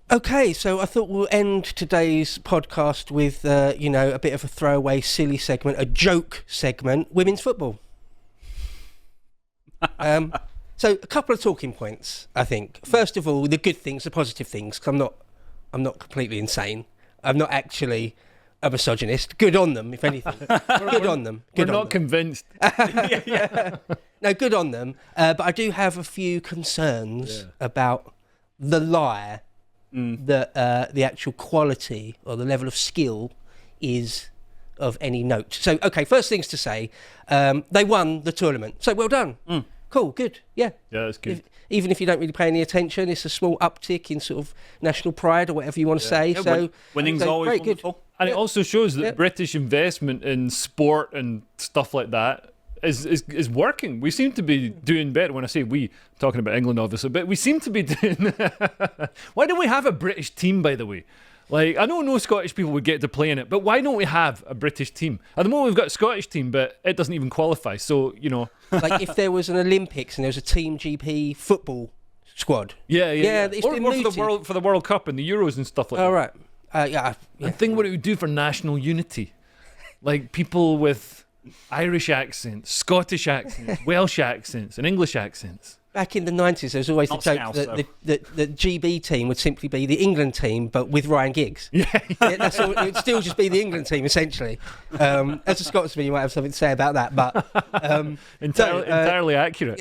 Okay, so I thought we'll end today's podcast with, a bit of a throwaway, silly segment, a joke segment, women's football. So a couple of talking points, I think. First of all, the good things, the positive things, 'cause I'm not completely insane. I'm not actually a misogynist. Good on them, if anything. Good on them. We're not convinced. No, good on them. But I do have a few concerns about the lie that the actual quality or the level of skill is of any note. So, okay, first things to say, they won the tournament. So well done. Cool, good. Yeah. Yeah, that's good. Even if you don't really pay any attention, it's a small uptick in sort of national pride or whatever you want to say. Yeah, so winning's always great, wonderful. good. And it also shows that British investment in sport and stuff like that is working. We seem to be doing better. When I say we, I'm talking about England obviously, but we seem to be doing... Why don't we have a British team, by the way? Like, I know no Scottish people would get to play in it, but why don't we have a British team? At the moment, we've got a Scottish team, but it doesn't even qualify. So, like if there was an Olympics and there was a Team GP football squad. Yeah. It's Or been for the World Cup and the Euros and stuff like that. All right. Yeah. And think what it would do for national unity. Like people with Irish accents, Scottish accents, Welsh accents, and English accents. Back in the 90s, there was always the joke that the GB team would simply be the England team, but with Ryan Giggs. Yeah, that's all. It would still just be the England team, essentially. As a Scotsman, you might have something to say about that, but... entirely accurate.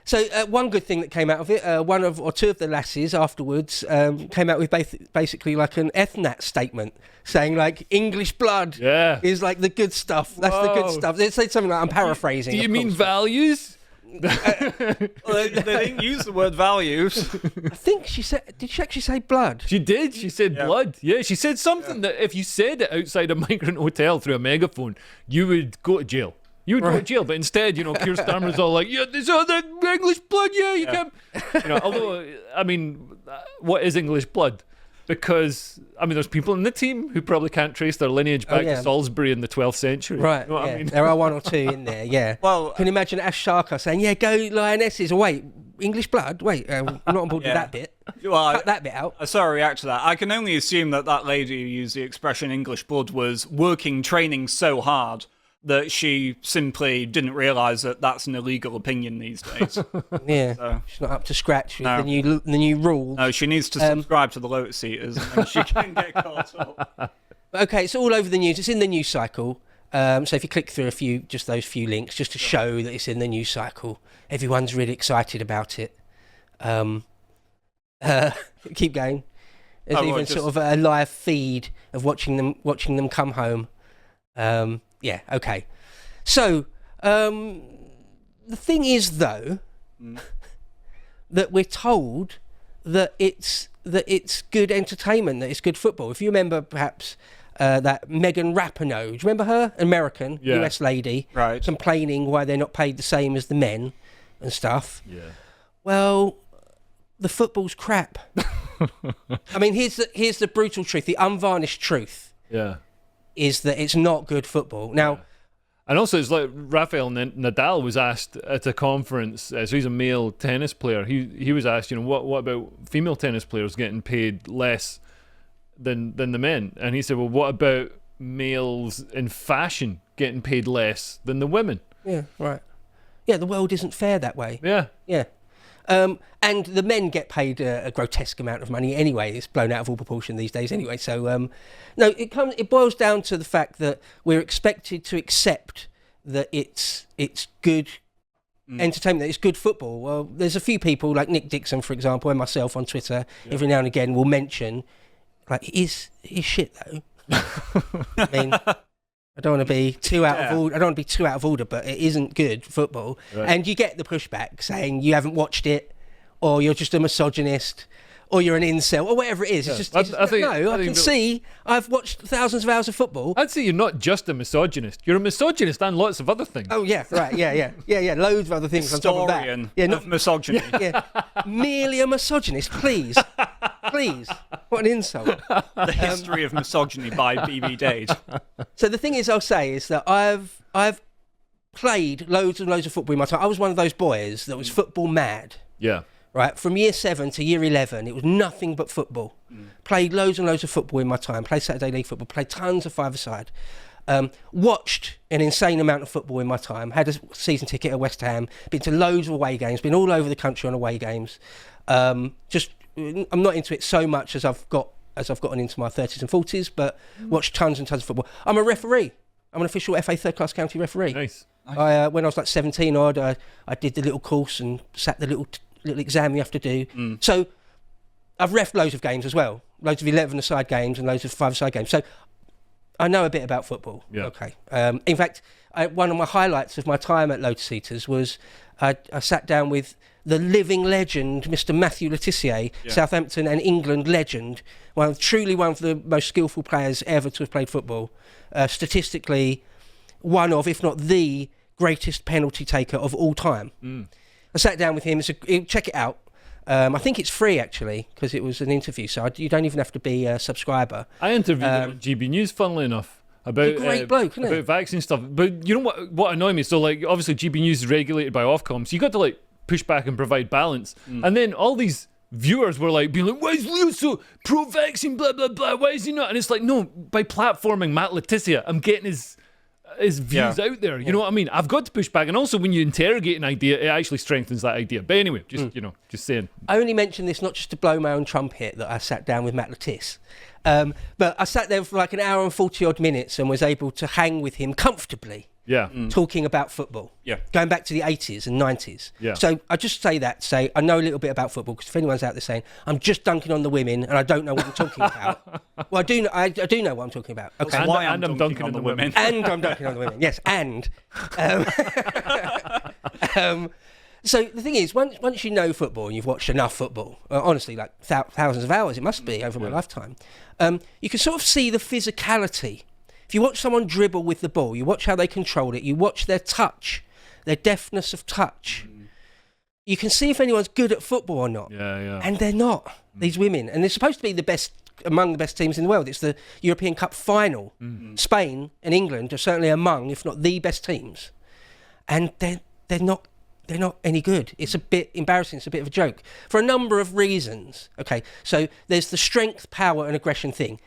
So one good thing that came out of it, one or two of the lasses afterwards came out with basically like an ethnat statement saying like English blood is like the good stuff. That's the good stuff. They said something like, I'm paraphrasing. Do you mean values? Well, they didn't use the word values. I think she said, did she actually say blood? She did. She said blood. Yeah, she said something that if you said it outside a migrant hotel through a megaphone, you would go to jail. You would go to jail, but instead, Keir Starmer's all like, there's other English blood, you can't... although, I mean, what is English blood? Because, I mean, there's people in the team who probably can't trace their lineage back to Salisbury in the 12th century. Right, you know what I mean? There are one or two in there, yeah. Well, can you imagine Ash Sharkar saying, go Lionesses, wait, English blood? Wait, I'm not on board with that bit. Well, cut that bit out. I saw her react to that. I can only assume that lady who used the expression English blood was training so hard that she simply didn't realise that that's an illegal opinion these days. Yeah, so, she's not up to scratch with the new rules. No, she needs to subscribe to the Lotus Eaters and then she can get caught up. Okay, it's all over the news. It's in the news cycle. So if you click through those few links, just to show that it's in the news cycle, everyone's really excited about it. Keep going. There's even sort of a live feed of watching them come home. Yeah, okay. So, the thing is, though, that we're told that it's good entertainment, that it's good football. If you remember, perhaps, that Megan Rapinoe, do you remember her? American, US lady, complaining why they're not paid the same as the men and stuff. Yeah. Well, the football's crap. I mean, here's the brutal truth, the unvarnished truth. Yeah. Is that it's not good football. Now, and also it's like Rafael Nadal was asked at a conference, so he's a male tennis player, he was asked, what about female tennis players getting paid less than the men? And he said, well, what about males in fashion getting paid less than the women? Yeah, right. Yeah, the world isn't fair that way. Yeah. And the men get paid a grotesque amount of money anyway. It's blown out of all proportion these days anyway. So, no, it boils down to the fact that we're expected to accept that it's good entertainment, that it's good football. Well, there's a few people like Nick Dixon, for example, and myself on Twitter, every now and again will mention, like, it is shit though. I mean, I don't want to be too out of order. I don't want to be too out of order, but it isn't good football. Right. And you get the pushback saying you haven't watched it, or you're just a misogynist, or you're an incel, or whatever it is. It's just, I can see. I've watched thousands of hours of football. I'd say you're not just a misogynist. You're a misogynist and lots of other things. Oh yeah, right, yeah, loads of other things on top of that. Yeah, not misogyny. Yeah, merely a misogynist, please. What an insult. The History of Misogyny by B.B. Dade. So the thing is, I'll say is that I've played loads and loads of football in my time. I was one of those boys that was football mad. Yeah. right? From year 7 to year 11, it was nothing but football. Played loads and loads of football in my time. Played Saturday League football. Played tons of five-a-side. Watched an insane amount of football in my time. Had a season ticket at West Ham. Been to loads of away games. Been all over the country on away games. I'm not into it so much as I've gotten into my 30s and 40s, but watched tons and tons of football. I'm a referee. I'm an official FA third-class county referee. Nice. When I was like 17 odd, I did the little course and sat the little exam you have to do. So I've reffed loads of games as well. Loads of 11-a-side games and loads of 5-a-side games. So I know a bit about football. Yeah. Okay. In fact, one of my highlights of my time at Lotus Eaters was I sat down with the living legend, Mr. Matthew Letitia, Southampton and England legend, truly one of the most skillful players ever to have played football. Statistically, one of, if not the greatest penalty taker of all time. I sat down with him. Check it out. I think it's free, actually, because it was an interview, so you don't even have to be a subscriber. I interviewed him on GB News, funnily enough, about He's a great bloke, isn't he? about vaccine stuff. But you know what annoyed me? So, like, obviously GB News is regulated by Ofcom, so you got to, like, push back and provide balance. And then all these viewers were like being like, why is Leo so pro-vaccine, blah blah blah, why is he not? And it's like, no, by platforming Matt Letitia, I'm getting his views out there. You know what I mean? I've got to push back. And also when you interrogate an idea, it actually strengthens that idea. But anyway, just saying. I only mention this not just to blow my own trumpet that I sat down with Matt Letitia, but I sat there for like an hour and 40 odd minutes and was able to hang with him comfortably. Yeah. Talking about football. Yeah. Going back to the 80s and 90s. Yeah. So I just say I know a little bit about football, because if anyone's out there saying, I'm just dunking on the women and I don't know what I'm talking about. Well, I do know what I'm talking about. Okay. Why I'm dunking on the women. And I'm dunking on the women. Yes, and. So the thing is, once you know football and you've watched enough football, honestly, like thousands of hours it must be over my lifetime, you can sort of see the physicality. If you watch someone dribble with the ball, you watch how they control it, you watch their touch, their deftness of touch, you can see if anyone's good at football or not. Yeah. And they're not, these women. And they're supposed to be the best, among the best teams in the world. It's the European Cup final. Spain and England are certainly among, if not the best teams. And they're not any good. It's a bit embarrassing. It's a bit of a joke for a number of reasons. Okay, so there's the strength, power and aggression thing.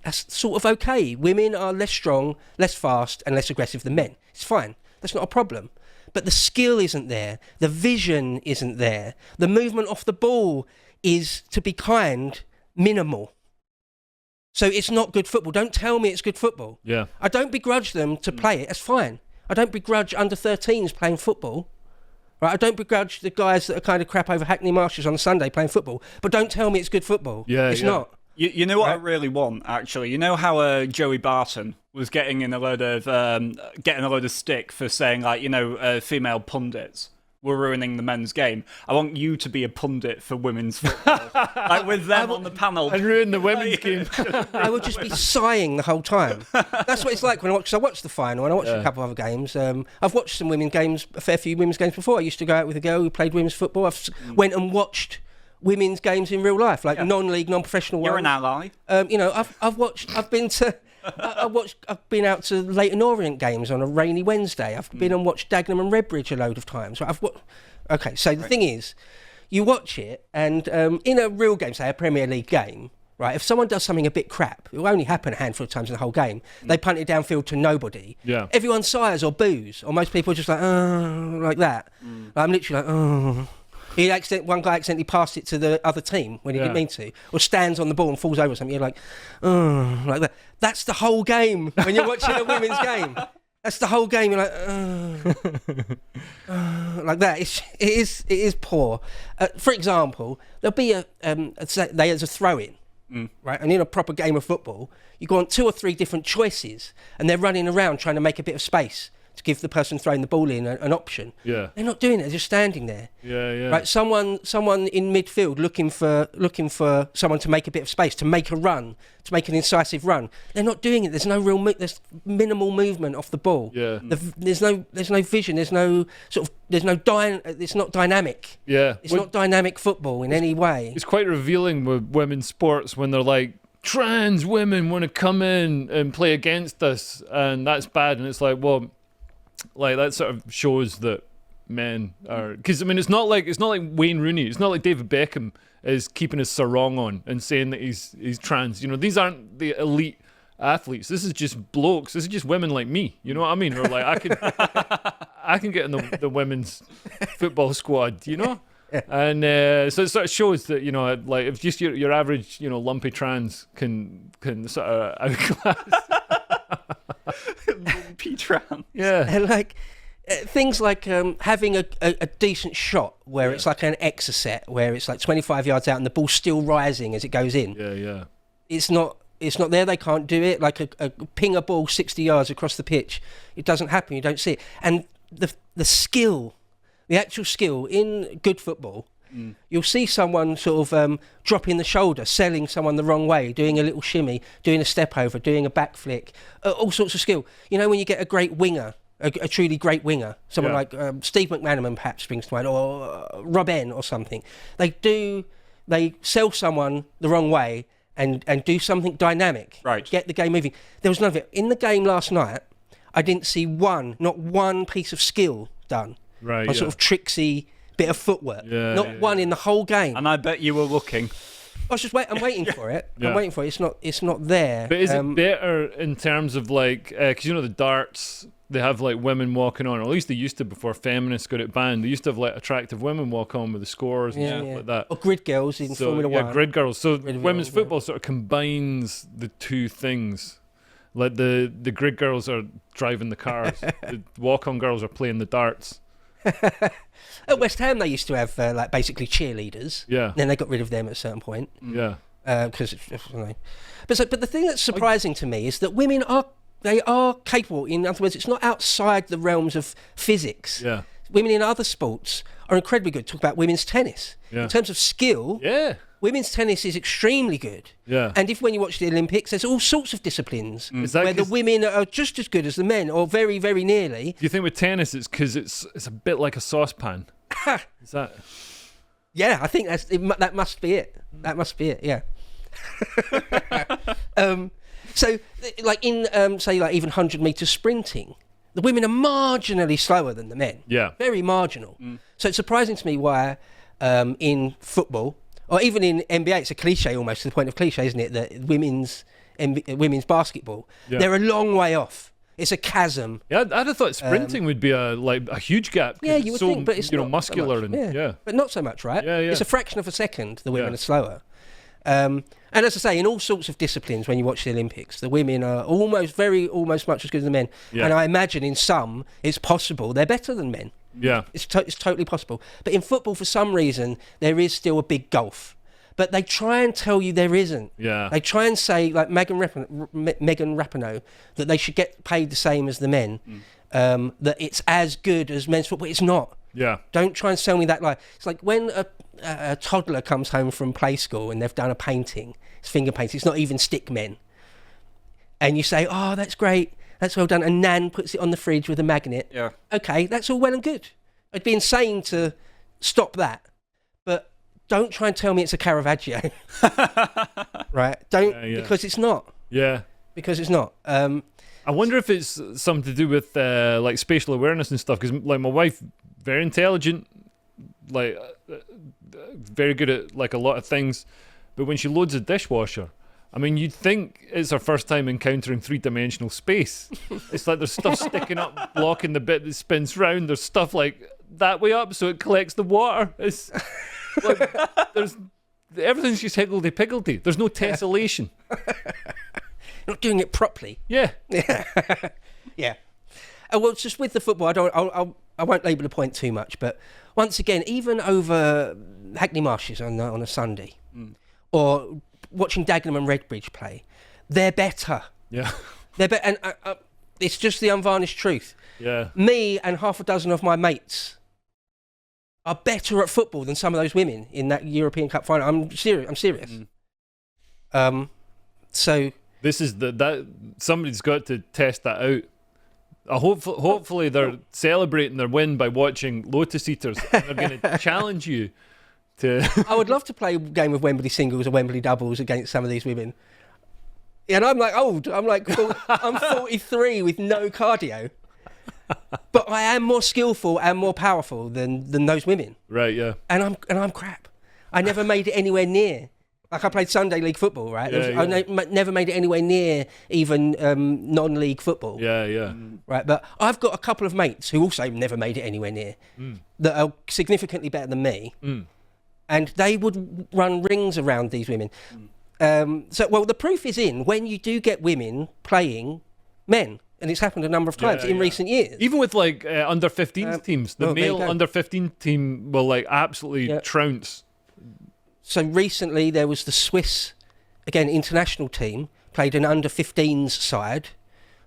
That's sort of okay. Women are less strong, less fast and less aggressive than men. It's fine. That's not a problem. But the skill isn't there. The vision isn't there. The movement off the ball is, to be kind, minimal. So it's not good football. Don't tell me it's good football. Yeah. I don't begrudge them to play it. That's fine. I don't begrudge under 13s playing football. Right? I don't begrudge the guys that are kind of crap over Hackney Marshes on Sunday playing football. But don't tell me it's good football. It's not. You know what I really want, actually? You know how Joey Barton was getting a load of stick for saying, like, female pundits were ruining the men's game. I want you to be a pundit for women's football, like with them on the panel, and ruin the women's game. I would just be sighing the whole time. That's what it's like when I watch. I watched the final and I watched a couple of other games. I've watched some women's games, a fair few women's games before. I used to go out with a girl who played women's football. I've went and watched women's games in real life, like non-league, non-professional ones. You're an ally. I've been out to Leyton Orient games on a rainy Wednesday. I've been and watched Dagenham and Redbridge a load of times. Okay, so the thing is, you watch it, and in a real game, say a Premier League game, right? If someone does something a bit crap, it will only happen a handful of times in the whole game. They punt it downfield to nobody. Yeah. Everyone sighs or boos, or most people are just like, oh, like that. I'm literally like, oh. One guy accidentally passed it to the other team when he didn't mean to, or stands on the ball and falls over something. You're like, oh, like that. That's the whole game when you're watching a women's game. That's the whole game. You're like, like that. It is poor. For example, there'll be there's a throw-in, right? And in a proper game of football, you go on 2 or 3 different choices, and they're running around trying to make a bit of space to give the person throwing the ball in an option. Yeah. They're not doing it, they're just standing there. Yeah. Right, someone in midfield looking for someone to make a bit of space, to make a run, to make an incisive run. They're not doing it. There's no there's minimal movement off the ball. Yeah. There's no vision, it's not dynamic. Yeah. It's not dynamic football in any way. It's quite revealing with women's sports when they're like, trans women want to come in and play against us and that's bad, and it's like, well, like that sort of shows that men are, because I mean it's not like Wayne Rooney, it's not like David Beckham is keeping his sarong on and saying that he's trans. You know, these aren't the elite athletes. This is just blokes. This is just women like me. You know what I mean? Or like I can get in the women's football squad. You know. And so it sort of shows that, you know, like if just your average, you know, lumpy trans can sort of outclass lumpy trans. Yeah. And like things like having a decent shot where it's like an exocet, where it's like 25 yards out and the ball's still rising as it goes in. Yeah. It's not there. They can't do it. Like a ping a ball 60 yards across the pitch. It doesn't happen. You don't see it. And the skill. The actual skill in good football, you'll see someone sort of dropping the shoulder, selling someone the wrong way, doing a little shimmy, doing a step over, doing a back flick, all sorts of skill. You know, when you get a great winger, a truly great winger, someone like Steve McManaman perhaps springs to mind, or Rob N or something. They sell someone the wrong way and do something dynamic, right? Get the game moving. There was none of it. In the game last night, I didn't see not one piece of skill done. Right, sort of tricksy bit of footwork. Not one in the whole game. And I bet you were looking. I was just I'm waiting for it. Yeah. I'm waiting for it. It's not there. But is it better in terms of like, because you know the darts, they have like women walking on, or at least they used to before feminists got it banned. They used to have like attractive women walk on with the scores and stuff like that. Or grid girls in Formula One. Yeah, grid girls. So women's football sort of combines the two things. Like the grid girls are driving the cars, the walk-on girls are playing the darts. At West Ham, they used to have like basically cheerleaders. Yeah. Then they got rid of them at a certain point. Yeah. Because but the thing that's surprising to me is that women are capable. In other words, it's not outside the realms of physics. Yeah. Women in other sports are incredibly good. Talk about women's tennis. Yeah. In terms of skill, women's tennis is extremely good. Yeah. And when you watch the Olympics, there's all sorts of disciplines where the women are just as good as the men, or very, very nearly. Do you think with tennis it's because it's a bit like a saucepan? Is that? Yeah, I think that must be it. That must be it. Yeah. So, like in say like even 100-meter sprinting, the women are marginally slower than the men. Yeah. Very marginal. So it's surprising to me why in football, or even in NBA, it's a cliche almost, to the point of cliche, isn't it? That women's basketball, they're a long way off. It's a chasm. Yeah, I'd have thought sprinting would be a huge gap. Yeah, you would think, but it's not muscular so much. But not so much, right? Yeah. It's a fraction of a second. The women are slower. And as I say, in all sorts of disciplines, when you watch the Olympics, the women are almost much as good as the men. Yeah. And I imagine in some, it's possible they're better than men. Yeah, it's totally possible. But in football, for some reason, there is still a big gulf. But they try and tell you there isn't. Yeah. They try and say, like Megan Rapinoe, that they should get paid the same as the men. That it's as good as men's football. It's not. Yeah. Don't try and sell me that lie. It's like when a toddler comes home from play school and they've done a painting. It's finger painting. It's not even stick men. And you say, oh, that's great. That's well done. And Nan puts it on the fridge with a magnet. Yeah. Okay, that's all well and good. It'd be insane to stop that. But don't try and tell me it's a Caravaggio. Right? Don't, because it's not. Yeah. Because it's not. I wonder if it's something to do with like spatial awareness and stuff, because like my wife, very intelligent, like very good at like a lot of things, but when she loads a dishwasher, I mean, you'd think it's her first time encountering three-dimensional space. It's like there's stuff sticking up, blocking the bit that spins round. There's stuff like that way up, so it collects the water. It's like everything's just higgledy-piggledy. There's no tessellation. Not doing it properly. Yeah. Yeah. Well, just with the football, I won't labour the point too much, but once again, even over Hackney Marshes on a Sunday, or watching Dagenham and Redbridge play, they're better. Yeah. They're better, and it's just the unvarnished truth. Yeah. Me and half a dozen of my mates are better at football than some of those women in that European Cup final. I'm serious. So this is that somebody's got to test that out. Hopefully they're celebrating their win by watching Lotus Eaters. And they're going to challenge you to. I would love to play a game of Wembley singles or Wembley doubles against some of these women. And I'm like old. I'm 43 with no cardio. but I am more skillful and more powerful than those women. Right, yeah. And I'm crap. I never made it anywhere near. Like I played Sunday League football, right? Yeah, I never made it anywhere near even non-league football. Yeah, yeah. Right, but I've got a couple of mates who also never made it anywhere near that are significantly better than me, and they would run rings around these women. The proof is in when you do get women playing men, and it's happened a number of times in recent years. Even with like under 15s teams, the male under 15 team will like absolutely trounce. So recently there was the Swiss, again, international team, played an under 15s side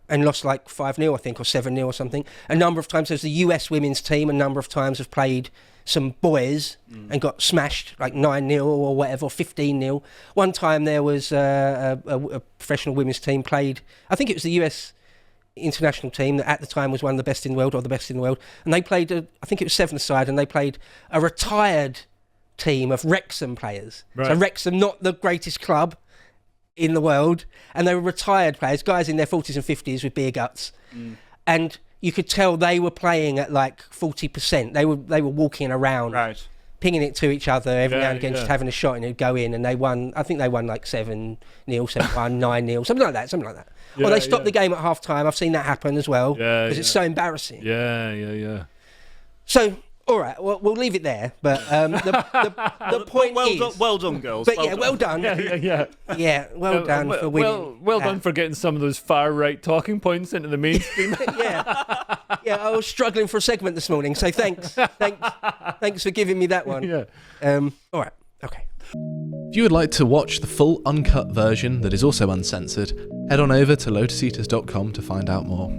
and lost like 5-0, I think, or 7-0 or something. A number of times there's the US women's team, a number of times have played some boys and got smashed like 9-0 or whatever, or 15-0. One time there was a professional women's team played, I think it was the US international team that at the time was one of the best in the world or the best in the world. And they played, I think it was 7-side, and they played a retired team of Wrexham players. Right. So Wrexham, not the greatest club in the world, and they were retired players, guys in their 40s and 50s with beer guts. And you could tell they were playing at like 40%. They were walking around, pinging it to each other every now and again, just having a shot, and it'd go in. And they won. I think they won like 7-0, 7-1, 9-0, something like that. Or they stopped the game at half time. I've seen that happen as well because it's so embarrassing. Yeah. So. All right, well, we'll leave it there. But the point is... Well done, girls. But well done. Yeah, well done for winning. Well done for getting some of those far-right talking points into the mainstream. Yeah, I was struggling for a segment this morning, so thanks for giving me that one. Yeah. All right, okay. If you would like to watch the full uncut version that is also uncensored, head on over to lotuseaters.com to find out more.